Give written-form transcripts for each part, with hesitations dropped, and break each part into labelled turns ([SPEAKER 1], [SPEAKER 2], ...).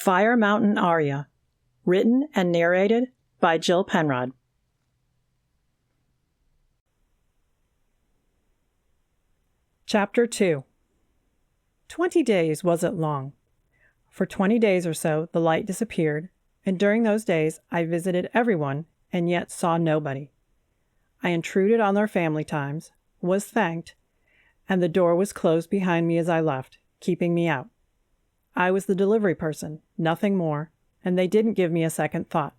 [SPEAKER 1] Fire Mountain Aria, written and narrated by Jill Penrod. Chapter 2. 20 days wasn't long. For 20 days or so, the light disappeared, and during those days I visited everyone and yet saw nobody. I intruded on their family times, was thanked, and the door was closed behind me as I left, keeping me out. I was the delivery person, nothing more, and they didn't give me a second thought.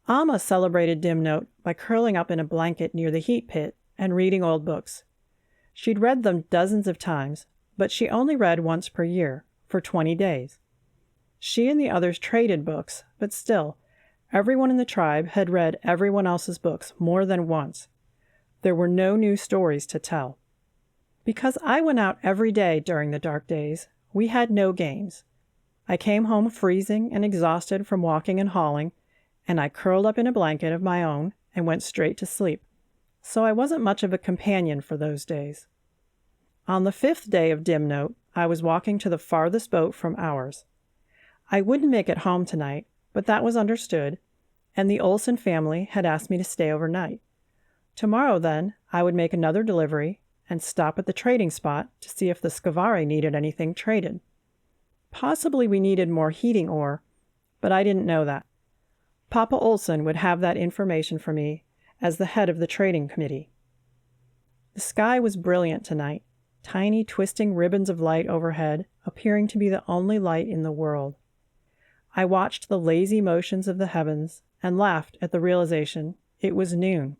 [SPEAKER 1] Alma celebrated dim note by curling up in a blanket near the heat pit and reading old books. She'd read them dozens of times, but she only read once per year, for 20 days. She and the others traded books, but still, everyone in the tribe had read everyone else's books more than once. There were no new stories to tell. Because I went out every day during the dark days, we had no games. I came home freezing and exhausted from walking and hauling, and I curled up in a blanket of my own and went straight to sleep. So I wasn't much of a companion for those days. On the 5th day of dim note, I was walking to the farthest boat from ours. I wouldn't make it home tonight, but that was understood, and the Olsen family had asked me to stay overnight. Tomorrow, then, I would make another delivery and stop at the trading spot to see if the Skavari needed anything traded. Possibly we needed more heating ore, but I didn't know that. Papa Olsen would have that information for me as the head of the trading committee. The sky was brilliant tonight, tiny twisting ribbons of light overhead appearing to be the only light in the world. I watched the lazy motions of the heavens and laughed at the realization it was noon.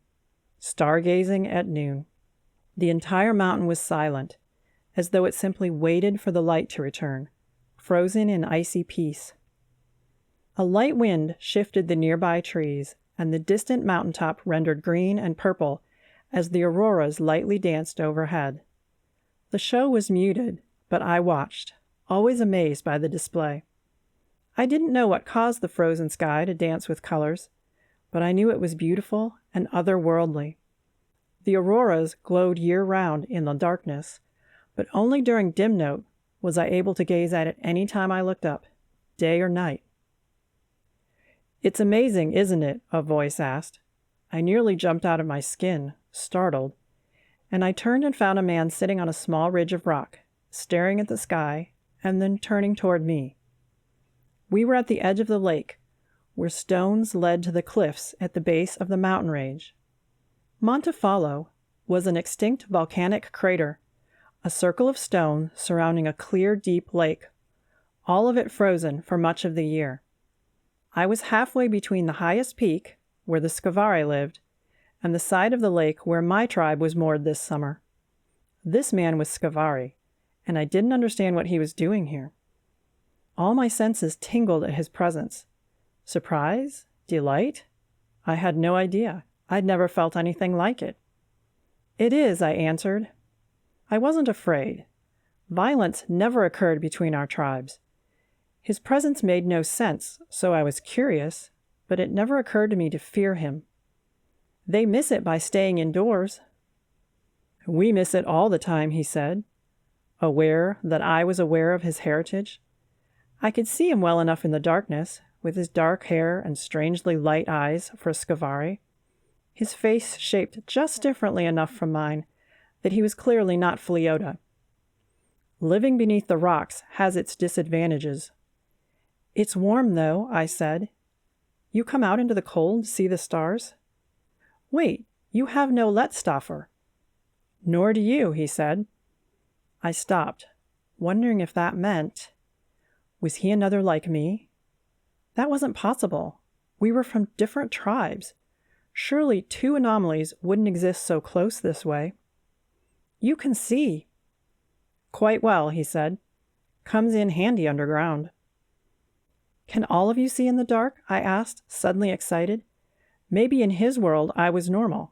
[SPEAKER 1] Stargazing at noon. The entire mountain was silent, as though it simply waited for the light to return, frozen in icy peace. A light wind shifted the nearby trees, and the distant mountaintop rendered green and purple as the auroras lightly danced overhead. The show was muted, but I watched, always amazed by the display. I didn't know what caused the frozen sky to dance with colors, but I knew it was beautiful and otherworldly. The auroras glowed year-round in the darkness, but only during dim note was I able to gaze at it any time I looked up, day or night. "It's amazing, isn't it?" a voice asked. I nearly jumped out of my skin, startled, and I turned and found a man sitting on a small ridge of rock, staring at the sky and then turning toward me. We were at the edge of the lake, where stones led to the cliffs at the base of the mountain range. Montefallo was an extinct volcanic crater, a circle of stone surrounding a clear, deep lake, all of it frozen for much of the year. I was halfway between the highest peak, where the Skavari lived, and the side of the lake where my tribe was moored this summer. This man was Skavari, and I didn't understand what he was doing here. All my senses tingled at his presence. Surprise? Delight? I had no idea. I'd never felt anything like it. "It is," I answered. I wasn't afraid. Violence never occurred between our tribes. His presence made no sense, so I was curious, but it never occurred to me to fear him. "They miss it by staying indoors." "We miss it all the time," he said, aware that I was aware of his heritage. I could see him well enough in the darkness, with his dark hair and strangely light eyes for a Skavari. His face shaped just differently enough from mine that he was clearly not Fleota. Living beneath the rocks has its disadvantages. "It's warm, though," I said. "You come out into the cold to see the stars?" "Wait, you have no Letstoffer." "Nor do you," he said. I stopped, wondering if that meant... Was he another like me? That wasn't possible. We were from different tribes. Surely 2 anomalies wouldn't exist so close this way. "You can see." "Quite well," he said. "Comes in handy underground." "Can all of you see in the dark?" I asked, suddenly excited. Maybe in his world I was normal.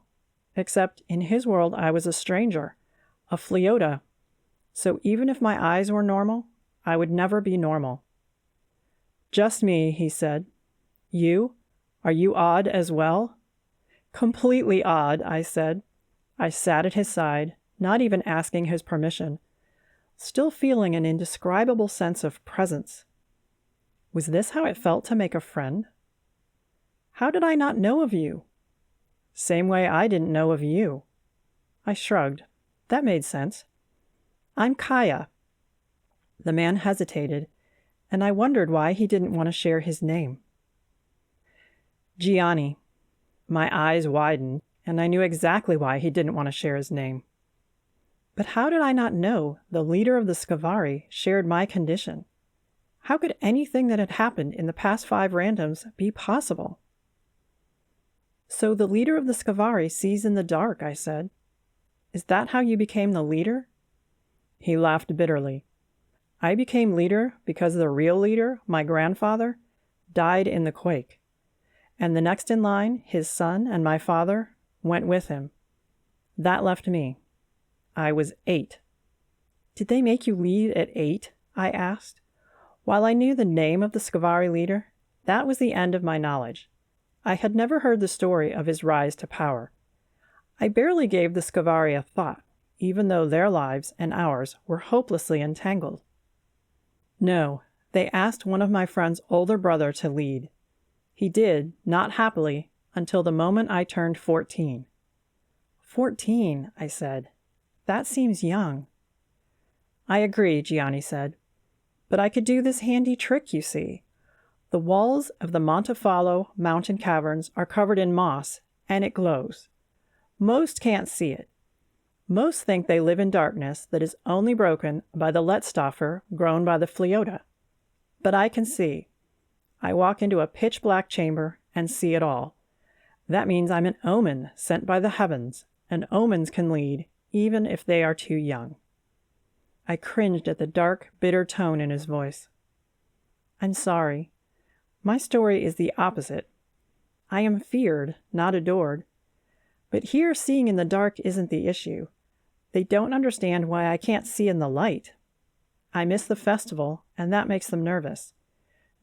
[SPEAKER 1] Except in his world I was a stranger, a Fleota. So even if my eyes were normal, I would never be normal. "Just me," he said. "You? Are you odd as well?" "Completely odd," I said. I sat at his side, not even asking his permission, still feeling an indescribable sense of presence. Was this how it felt to make a friend? How did I not know of you? Same way I didn't know of you. I shrugged. That made sense. I'm Kaya. The man hesitated, and I wondered why he didn't want to share his name. Gianni. My eyes widened, and I knew exactly why he didn't want to share his name. But how did I not know the leader of the Scavari shared my condition? How could anything that had happened in the past 5 randoms be possible? So the leader of the Scavari sees in the dark, I said. Is that how you became the leader? He laughed bitterly. I became leader because the real leader, my grandfather, died in the quake. And the next in line, his son and my father, went with him. That left me. I was 8. Did they make you lead at 8? I asked. While I knew the name of the Scavari leader, that was the end of my knowledge. I had never heard the story of his rise to power. I barely gave the Scavari a thought, even though their lives and ours were hopelessly entangled. No, they asked one of my friend's older brother to lead. He did, not happily, until the moment I turned 14. 14, I said. That seems young. I agree, Gianni said. But I could do this handy trick, you see. The walls of the Montefallo mountain caverns are covered in moss, and it glows. Most can't see it. Most think they live in darkness that is only broken by the Lettstoffer grown by the Fleota. But I can see. I walk into a pitch-black chamber and see it all. That means I'm an omen sent by the heavens, and omens can lead, even if they are too young. I cringed at the dark, bitter tone in his voice. I'm sorry. My story is the opposite. I am feared, not adored. But here seeing in the dark isn't the issue. They don't understand why I can't see in the light. I miss the festival, and that makes them nervous.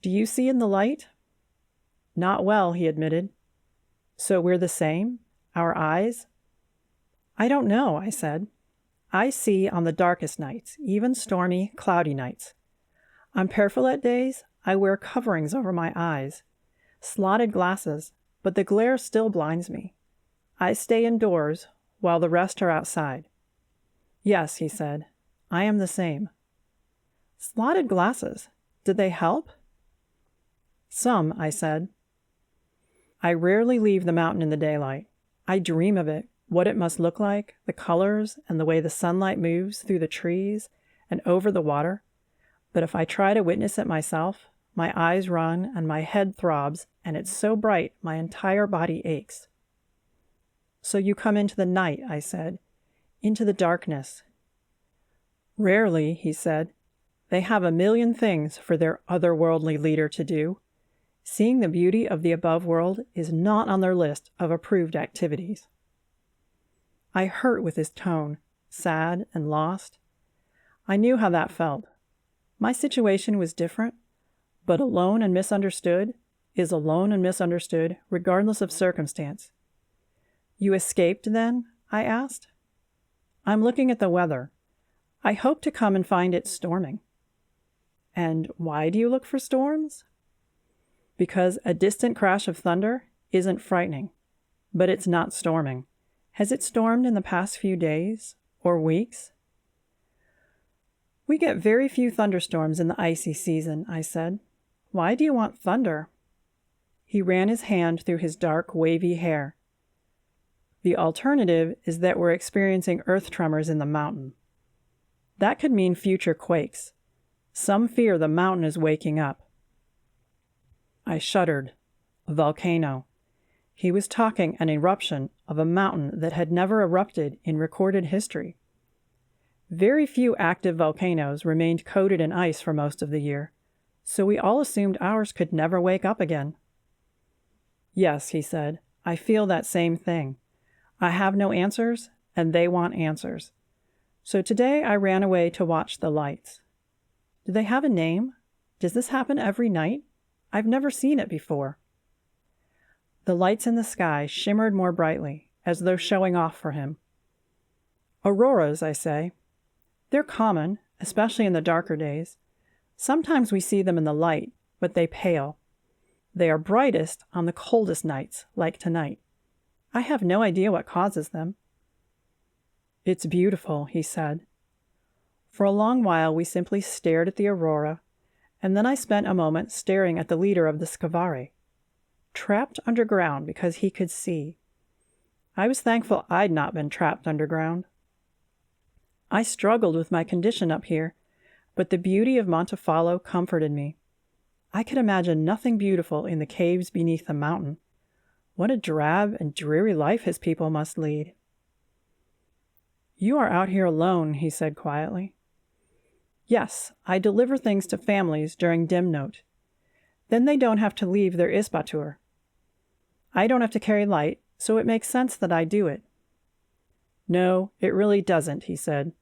[SPEAKER 1] Do you see in the light? Not well, he admitted. So we're the same? Our eyes? I don't know, I said. I see on the darkest nights, even stormy, cloudy nights. On parafilete days, I wear coverings over my eyes, slotted glasses, but the glare still blinds me. I stay indoors while the rest are outside. Yes, he said, I am the same. Slotted glasses, did they help? Some, I said. I rarely leave the mountain in the daylight. I dream of it, what it must look like, the colors, and the way the sunlight moves through the trees and over the water. But if I try to witness it myself, my eyes run and my head throbs, and it's so bright my entire body aches. So you come into the night, I said, into the darkness. Rarely, he said. They have a million things for their otherworldly leader to do. Seeing the beauty of the above world is not on their list of approved activities. I hurt with his tone, sad and lost. I knew how that felt. My situation was different, but alone and misunderstood is alone and misunderstood regardless of circumstance. You escaped then? I asked. I'm looking at the weather. I hope to come and find it storming. And why do you look for storms? Because a distant crash of thunder isn't frightening, but it's not storming. Has it stormed in the past few days or weeks? We get very few thunderstorms in the icy season, I said. Why do you want thunder? He ran his hand through his dark, wavy hair. The alternative is that we're experiencing earth tremors in the mountain. That could mean future quakes. Some fear the mountain is waking up. I shuddered. A volcano. He was talking an eruption of a mountain that had never erupted in recorded history. Very few active volcanoes remained coated in ice for most of the year, so we all assumed ours could never wake up again. Yes, he said, I feel that same thing. I have no answers, and they want answers. So today I ran away to watch the lights. Do they have a name? Does this happen every night? I've never seen it before. The lights in the sky shimmered more brightly, as though showing off for him. Auroras, I say. They're common, especially in the darker days. Sometimes we see them in the light, but they pale. They are brightest on the coldest nights, like tonight. I have no idea what causes them." "It's beautiful," he said. For a long while we simply stared at the aurora, and then I spent a moment staring at the leader of the Scavare, trapped underground because he could see. I was thankful I'd not been trapped underground. I struggled with my condition up here, but the beauty of Montefallo comforted me. I could imagine nothing beautiful in the caves beneath the mountain. What a drab and dreary life his people must lead. "You are out here alone," he said quietly. "Yes, I deliver things to families during Dimnote. Then they don't have to leave their isbatur. I don't have to carry light, so it makes sense that I do it." "No, it really doesn't," he said.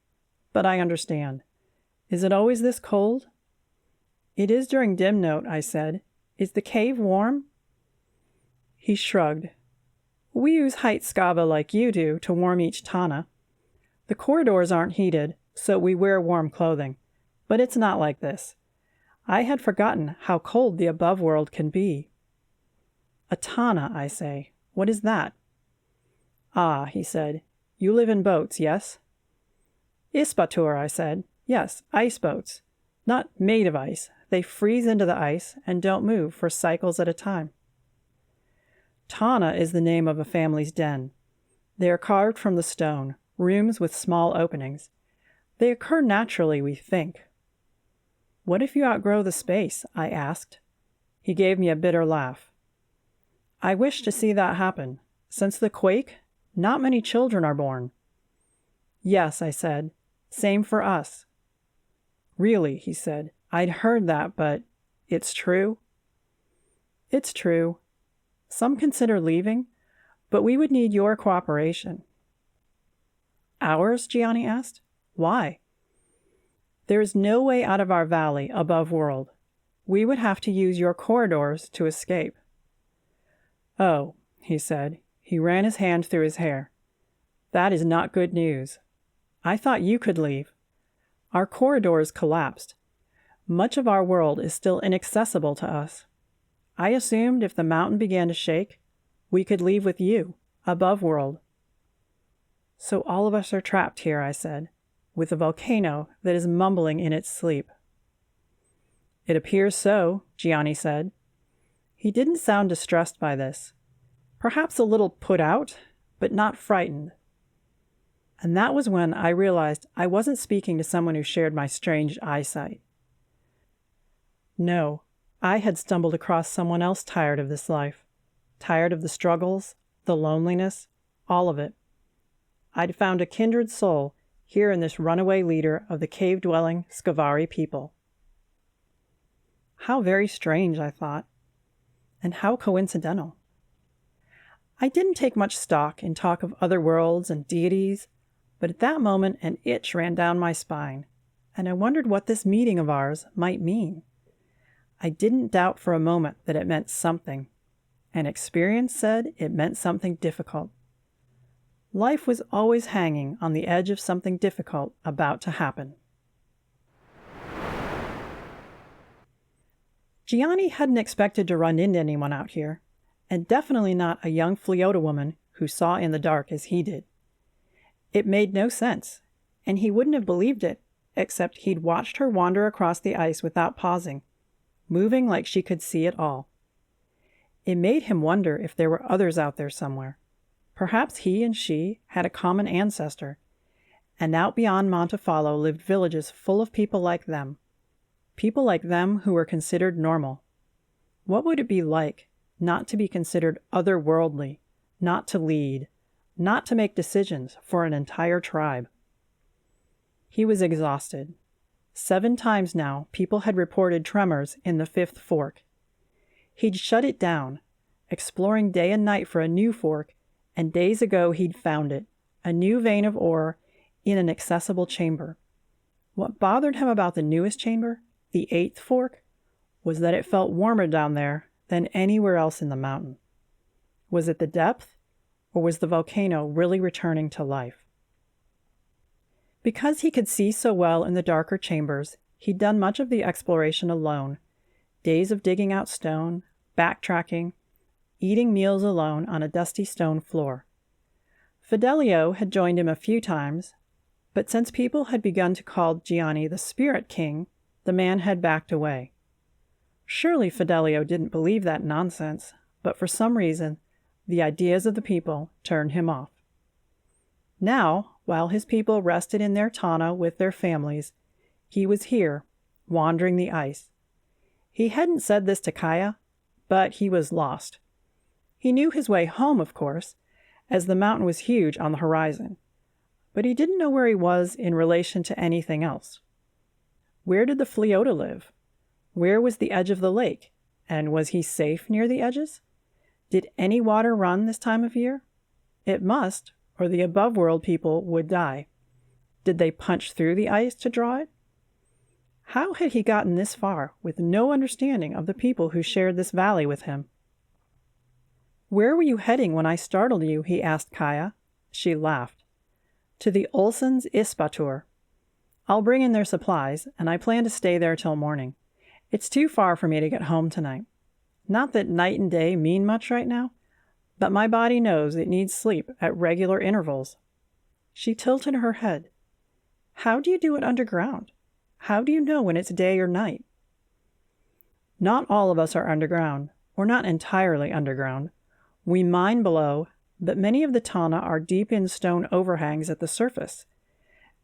[SPEAKER 1] "But I understand. Is it always this cold?" "It is during Dimnote," I said. "Is the cave warm?" He shrugged. "We use height scava like you do to warm each tana. The corridors aren't heated, so we wear warm clothing. But it's not like this. I had forgotten how cold the above world can be." "A tana," I say. "What is that?" "Ah," he said. "You live in boats, yes?" "Isbatur," I said. "Yes, ice boats. Not made of ice. They freeze into the ice and don't move for cycles at a time." "Tana is the name of a family's den. They are carved from the stone, rooms with small openings. They occur naturally, we think." "What if you outgrow the space?" I asked. He gave me a bitter laugh. "I wish to see that happen. Since the quake, not many children are born." "Yes," I said. "Same for us." "Really," he said. "I'd heard that, but it's true?" "It's true. Some consider leaving, but we would need your cooperation." "Ours?" Gianni asked. "Why?" "There is no way out of our valley above world. We would have to use your corridors to escape." "Oh," he said. He ran his hand through his hair. "That is not good news. I thought you could leave. Our corridors collapsed. Much of our world is still inaccessible to us. I assumed if the mountain began to shake, we could leave with you, above world." "So all of us are trapped here," I said, "with a volcano that is mumbling in its sleep." "It appears so," Gianni said. He didn't sound distressed by this. Perhaps a little put out, but not frightened. And that was when I realized I wasn't speaking to someone who shared my strange eyesight. No, I had stumbled across someone else tired of this life, tired of the struggles, the loneliness, all of it. I'd found a kindred soul here in this runaway leader of the cave-dwelling Scavare people. How very strange, I thought, and how coincidental. I didn't take much stock in talk of other worlds and deities, but at that moment an itch ran down my spine, and I wondered what this meeting of ours might mean. I didn't doubt for a moment that it meant something, and experience said it meant something difficult. Life was always hanging on the edge of something difficult about to happen. Gianni hadn't expected to run into anyone out here, and definitely not a young Fleota woman who saw in the dark as he did. It made no sense, and he wouldn't have believed it, except he'd watched her wander across the ice without pausing, moving like she could see it all. It made him wonder if there were others out there somewhere. Perhaps he and she had a common ancestor, and out beyond Montefallo lived villages full of people like them who were considered normal. What would it be like not to be considered otherworldly, not to lead, not to make decisions for an entire tribe? He was exhausted. 7 times now, people had reported tremors in the 5th fork. He'd shut it down, exploring day and night for a new fork, and days ago he'd found it, a new vein of ore in an accessible chamber. What bothered him about the newest chamber, the 8th fork, was that it felt warmer down there than anywhere else in the mountain. Was it the depth, or was the volcano really returning to life? Because he could see so well in the darker chambers, he'd done much of the exploration alone, days of digging out stone, backtracking, eating meals alone on a dusty stone floor. Fidelio had joined him a few times, but since people had begun to call Gianni the Spirit King, the man had backed away. Surely Fidelio didn't believe that nonsense, but for some reason, the ideas of the people turned him off. Now, while his people rested in their tana with their families, he was here, wandering the ice. He hadn't said this to Kaya, but he was lost. He knew his way home, of course, as the mountain was huge on the horizon, but he didn't know where he was in relation to anything else. Where did the Fleota live? Where was the edge of the lake, and was he safe near the edges? Did any water run this time of year? It must, or the above-world people would die. Did they punch through the ice to draw it? How had he gotten this far with no understanding of the people who shared this valley with him? "Where were you heading when I startled you?" he asked Kaya. She laughed. "To the Olsens Ispatur. I'll bring in their supplies, and I plan to stay there till morning. It's too far for me to get home tonight. Not that night and day mean much right now, but my body knows it needs sleep at regular intervals." She tilted her head. "How do you do it underground? How do you know when it's day or night?" "Not all of us are underground, or not entirely underground. We mine below, but many of the tana are deep in stone overhangs at the surface.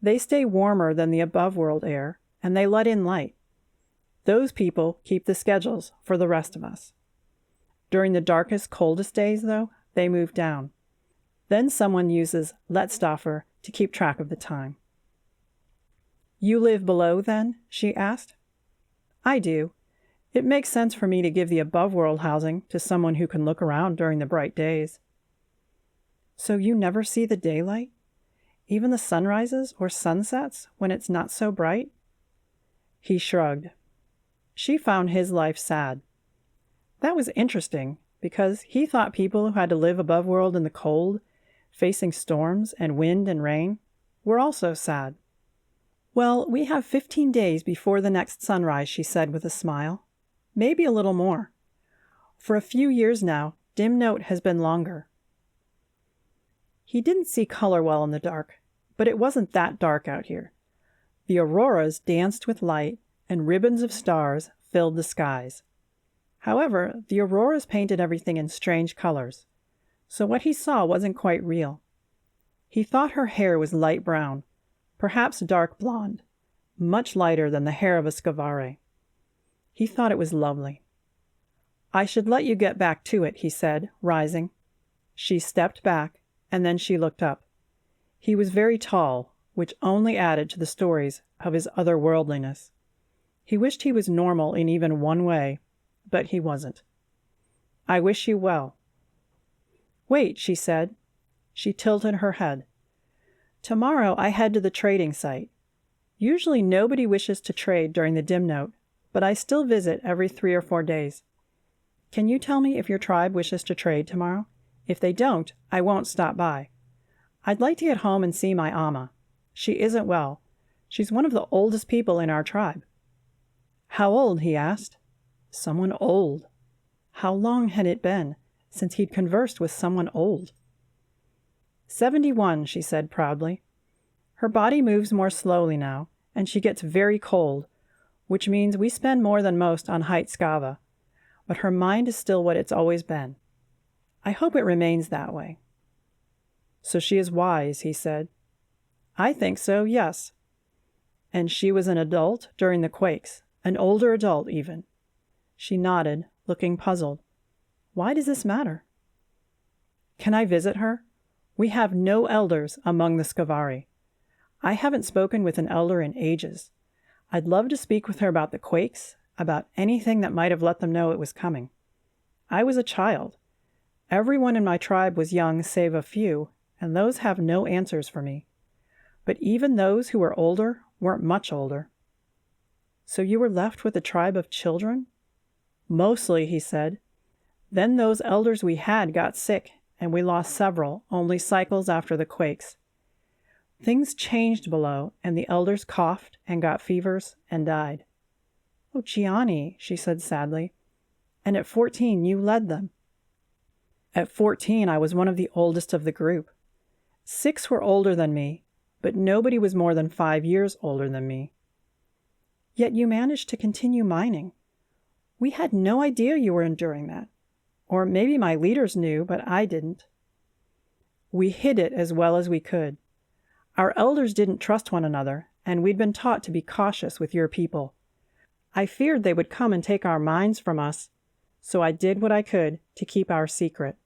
[SPEAKER 1] They stay warmer than the above-world air, and they let in light. Those people keep the schedules for the rest of us. During the darkest, coldest days, though, they move down. Then someone uses Letstoffer to keep track of the time." "You live below, then?" she asked. "I do. It makes sense for me to give the above-world housing to someone who can look around during the bright days." "So you never see the daylight? Even the sunrises or sunsets when it's not so bright?" He shrugged. She found his life sad. That was interesting, because he thought people who had to live above world in the cold, facing storms and wind and rain, were also sad. "Well, we have 15 days before the next sunrise," she said with a smile. "Maybe a little more. For a few years now, dim note has been longer." He didn't see color well in the dark, but it wasn't that dark out here. The auroras danced with light, and ribbons of stars filled the skies. However, the auroras painted everything in strange colors, so what he saw wasn't quite real. He thought her hair was light brown, perhaps dark blonde, much lighter than the hair of a Scavare. He thought it was lovely. "I should let you get back to it," he said, rising. She stepped back, and then she looked up. He was very tall, which only added to the stories of his otherworldliness. He wished he was normal in even one way, but he wasn't. "I wish you well." "Wait," she said. She tilted her head. "Tomorrow I head to the trading site. Usually nobody wishes to trade during the dim note, but I still visit every 3 or 4 days. Can you tell me if your tribe wishes to trade tomorrow? If they don't, I won't stop by. I'd like to get home and see my Amma. She isn't well. She's one of the oldest people in our tribe." "How old?" he asked. Someone old. How long had it been since he'd conversed with someone old? 71, she said proudly. Her body moves more slowly now, and she gets very cold, which means we spend more than most on Height Skava, but her mind is still what it's always been. I hope it remains that way." "So she is wise," he said. "I think so, yes." "And she was an adult during the quakes, an older adult even." She nodded, looking puzzled. "Why does this matter?" "Can I visit her? We have no elders among the Scavare. I haven't spoken with an elder in ages. I'd love to speak with her about the quakes, about anything that might have let them know it was coming. I was a child. Everyone in my tribe was young save a few, and those have no answers for me. But even those who were older weren't much older." "So you were left with a tribe of children?" "Mostly," he said. "Then those elders we had got sick, and we lost several only cycles after the quakes. Things changed below, and the elders coughed and got fevers and died." Oh, Gianni, she said sadly. And at 14, you led them. At 14, I was one of the oldest of the group. 6 were older than me, but nobody was more than 5 years older than me. Yet you managed to continue mining. We had no idea you were enduring that. Or maybe my leaders knew, but I didn't. We hid it as well as we could. Our elders didn't trust one another, and we'd been taught to be cautious with your people. I feared they would come and take our mines from us, so I did what I could to keep our secret.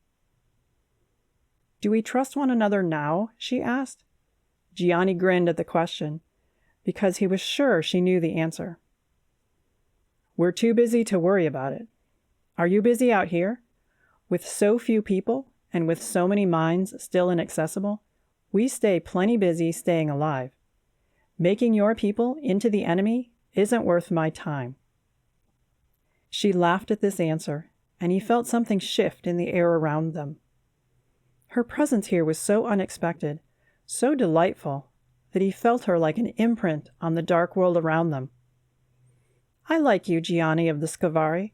[SPEAKER 1] Do we trust one another now? She asked. Gianni grinned at the question, because he was sure she knew the answer. We're too busy to worry about it. Are you busy out here? With so few people, and with so many mines still inaccessible, we stay plenty busy staying alive. Making your people into the enemy isn't worth my time. She laughed at this answer, and he felt something shift in the air around them. Her presence here was so unexpected, so delightful, that he felt her like an imprint on the dark world around them. I like you, Gianni of the Scavari.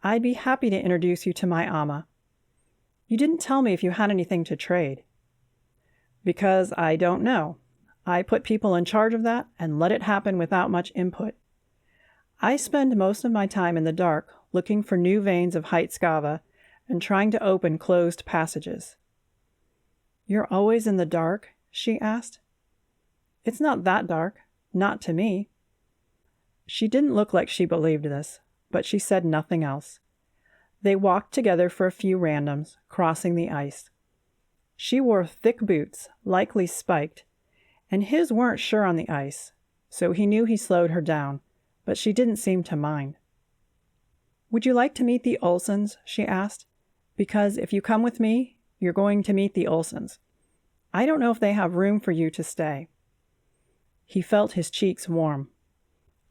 [SPEAKER 1] I'd be happy to introduce you to my ama. You didn't tell me if you had anything to trade. Because I don't know. I put people in charge of that and let it happen without much input. I spend most of my time in the dark looking for new veins of Heitskava and trying to open closed passages. You're always in the dark? She asked. It's not that dark. Not to me. She didn't look like she believed this, but she said nothing else. They walked together for a few randoms, crossing the ice. She wore thick boots, likely spiked, and his weren't sure on the ice, so he knew he slowed her down, but she didn't seem to mind. Would you like to meet the Olsons? She asked. Because if you come with me, you're going to meet the Olsons. I don't know if they have room for you to stay. He felt his cheeks warm.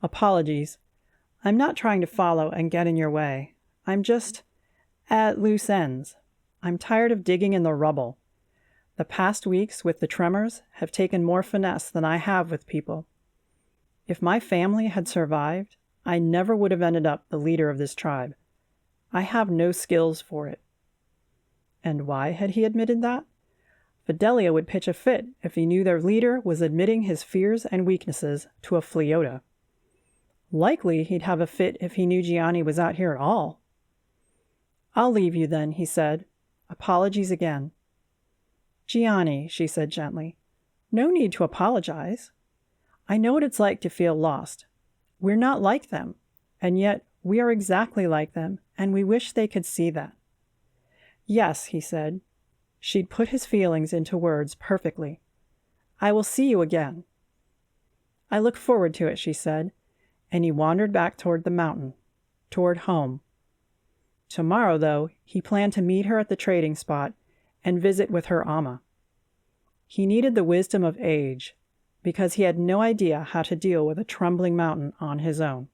[SPEAKER 1] Apologies. I'm not trying to follow and get in your way. I'm just at loose ends. I'm tired of digging in the rubble. The past weeks with the tremors have taken more finesse than I have with people. If my family had survived, I never would have ended up the leader of this tribe. I have no skills for it. And why had he admitted that? Fidelia would pitch a fit if he knew their leader was admitting his fears and weaknesses to a Fleota. Likely he'd have a fit if he knew Gianni was out here at all. I'll leave you then, he said. Apologies again. Gianni, she said gently, no need to apologize. I know what it's like to feel lost. We're not like them, and yet we are exactly like them, and we wish they could see that. Yes, he said. She'd put his feelings into words perfectly. I will see you again. I look forward to it, she said, and he wandered back toward the mountain, toward home. Tomorrow, though, he planned to meet her at the trading spot and visit with her ama. He needed the wisdom of age, because he had no idea how to deal with a trembling mountain on his own.